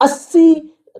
80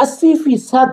80%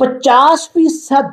50%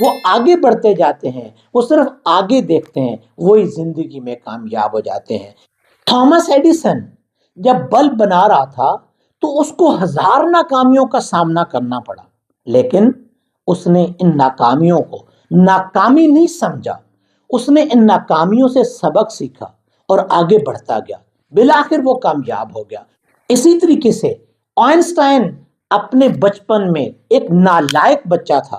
وہ آگے بڑھتے جاتے ہیں، وہ صرف آگے دیکھتے ہیں، وہی زندگی میں کامیاب ہو جاتے ہیں۔ تھامس ایڈیسن جب بلب بنا رہا تھا تو اس کو ہزار ناکامیوں کا سامنا کرنا پڑا، لیکن اس نے ان ناکامیوں کو ناکامی نہیں سمجھا، اس نے ان ناکامیوں سے سبق سیکھا اور آگے بڑھتا گیا، بالآخر وہ کامیاب ہو گیا۔ اسی طریقے سے آئنسٹائن اپنے بچپن میں ایک نالائق بچہ تھا۔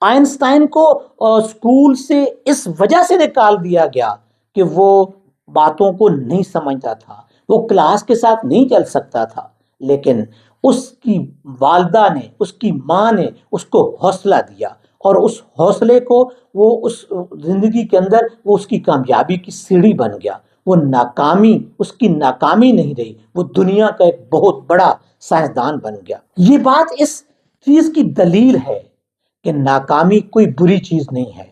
آئنسٹائن کو اسکول سے اس وجہ سے نکال دیا گیا کہ وہ باتوں کو نہیں سمجھتا تھا، وہ کلاس کے ساتھ نہیں چل سکتا تھا، لیکن اس کی والدہ نے، اس کی ماں نے اس کو حوصلہ دیا، اور اس حوصلے کو وہ اس زندگی کے اندر وہ اس کی کامیابی کی سیڑھی بن گیا۔ وہ ناکامی اس کی ناکامی نہیں رہی، وہ دنیا کا ایک بہت بڑا سائنسدان بن گیا۔ یہ بات اس چیز کی دلیل ہے کہ ناکامی کوئی بری چیز نہیں ہے۔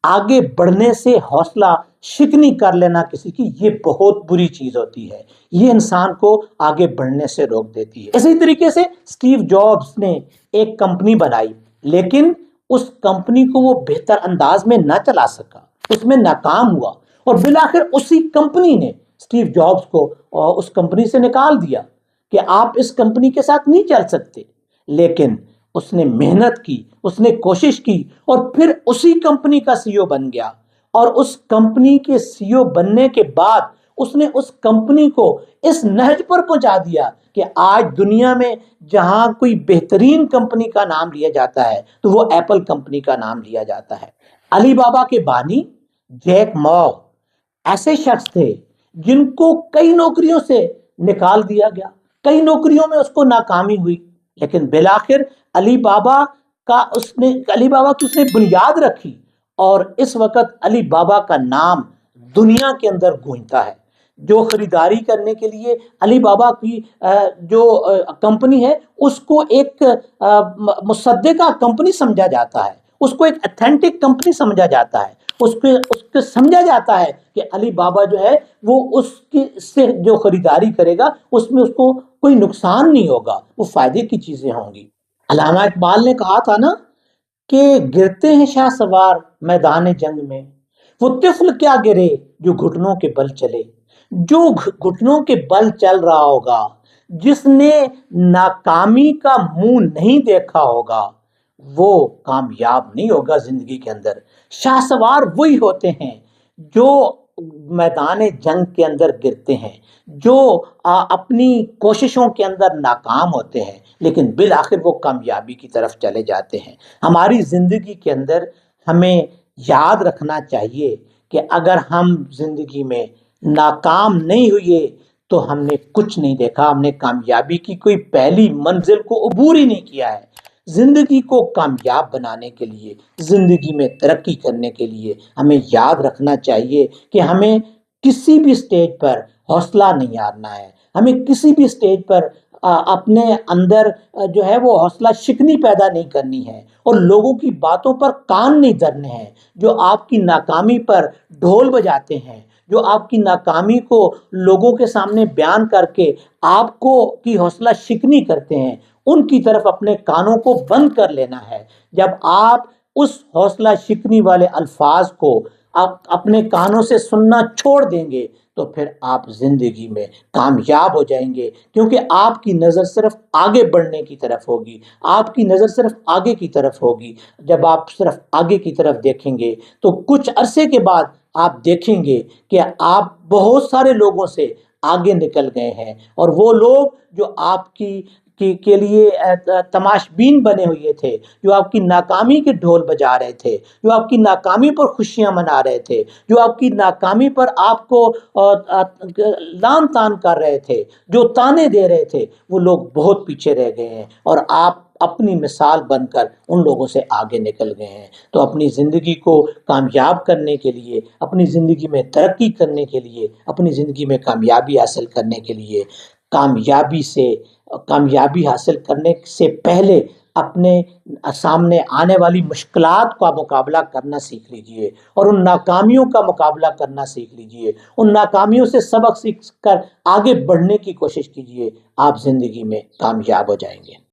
آگے بڑھنے سے حوصلہ شکنی کر لینا کسی کی، یہ بہت بری چیز ہوتی ہے، یہ انسان کو آگے بڑھنے سے روک دیتی ہے۔ اسی طریقے سے اسٹیو جابز نے ایک کمپنی بنائی، لیکن اس کمپنی کو وہ بہتر انداز میں نہ چلا سکا، اس میں ناکام ہوا، اور بالآخر اسی کمپنی نے اسٹیو جابز کو اس کمپنی سے نکال دیا کہ آپ اس کمپنی کے ساتھ نہیں چل سکتے۔ لیکن اس نے محنت کی، اس نے کوشش کی، اور پھر اسی کمپنی کا سی ای او بن گیا، اور اس کمپنی کے سی ای او بننے کے بعد اس نے اس کمپنی کو اس نہج پر پہنچا دیا کہ آج دنیا میں جہاں کوئی بہترین کمپنی کا نام لیا جاتا ہے تو وہ ایپل کمپنی کا نام لیا جاتا ہے۔ علی بابا کے بانی جیک ما ایسے شخص تھے جن کو کئی نوکریوں سے نکال دیا گیا، کئی نوکریوں میں اس کو ناکامی ہوئی، لیکن بالآخر علی بابا کی اس نے بنیاد رکھی، اور اس وقت علی بابا کا نام دنیا کے اندر گونجتا ہے۔ جو خریداری کرنے کے لیے علی بابا کی جو کمپنی ہے اس کو ایک مصدقہ کمپنی سمجھا جاتا ہے، اس کو ایک اتھینٹک کمپنی سمجھا جاتا ہے، اس کو سمجھا جاتا ہے کہ علی بابا جو ہے وہ اس سے جو خریداری کرے گا اس میں اس کو کوئی نقصان نہیں ہوگا، وہ فائدے کی چیزیں ہوں گی۔ علامہ اقبال نے کہا تھا نا کہ گرتے ہیں شاہ سوار میدان جنگ میں، وہ طفل کیا گرے جو گھٹنوں کے بل چلے۔ جو گھٹنوں کے بل چل رہا ہوگا، جس نے ناکامی کا منہ نہیں دیکھا ہوگا، وہ کامیاب نہیں ہوگا زندگی کے اندر۔ شاہ سوار وہی ہوتے ہیں جو میدان جنگ کے اندر گرتے ہیں، جو اپنی کوششوں کے اندر ناکام ہوتے ہیں، لیکن بالآخر وہ کامیابی کی طرف چلے جاتے ہیں۔ ہماری زندگی کے اندر ہمیں یاد رکھنا چاہیے کہ اگر ہم زندگی میں ناکام نہیں ہوئے تو ہم نے کچھ نہیں دیکھا، ہم نے کامیابی کی کوئی پہلی منزل کو عبور ہی نہیں کیا ہے۔ زندگی کو کامیاب بنانے کے لیے، زندگی میں ترقی کرنے کے لیے ہمیں یاد رکھنا چاہیے کہ ہمیں کسی بھی سٹیج پر حوصلہ نہیں ہارنا ہے، ہمیں کسی بھی سٹیج پر اپنے اندر جو ہے وہ حوصلہ شکنی پیدا نہیں کرنی ہے، اور لوگوں کی باتوں پر کان نہیں دھرنے ہیں، جو آپ کی ناکامی پر ڈھول بجاتے ہیں، جو آپ کی ناکامی کو لوگوں کے سامنے بیان کر کے آپ کو کی حوصلہ شکنی کرتے ہیں، ان کی طرف اپنے کانوں کو بند کر لینا ہے۔ جب آپ اس حوصلہ شکنی والے الفاظ کو اپنے کانوں سے سننا چھوڑ دیں گے تو پھر آپ زندگی میں کامیاب ہو جائیں گے، کیونکہ آپ کی نظر صرف آگے بڑھنے کی طرف ہوگی، آپ کی نظر صرف آگے کی طرف ہوگی۔ جب آپ صرف آگے کی طرف دیکھیں گے تو کچھ عرصے کے بعد آپ دیکھیں گے کہ آپ بہت سارے لوگوں سے آگے نکل گئے ہیں، اور وہ لوگ جو آپ کے لیے تماش بین بنے ہوئے تھے، جو آپ کی ناکامی کے ڈھول بجا رہے تھے، جو آپ کی ناکامی پر خوشیاں منا رہے تھے، جو آپ کی ناکامی پر آپ کو لام تان کر رہے تھے، جو تانے دے رہے تھے، وہ لوگ بہت پیچھے رہ گئے ہیں، اور آپ اپنی مثال بن کر ان لوگوں سے آگے نکل گئے ہیں۔ تو اپنی زندگی کو کامیاب کرنے کے لیے، اپنی زندگی میں ترقی کرنے کے لیے، اپنی زندگی میں کامیابی حاصل کرنے کے لیے، کامیابی حاصل کرنے سے پہلے اپنے سامنے آنے والی مشکلات کا مقابلہ کرنا سیکھ لیجئے، اور ان ناکامیوں کا مقابلہ کرنا سیکھ لیجئے، ان ناکامیوں سے سبق سیکھ کر آگے بڑھنے کی کوشش کیجئے، آپ زندگی میں کامیاب ہو جائیں گے۔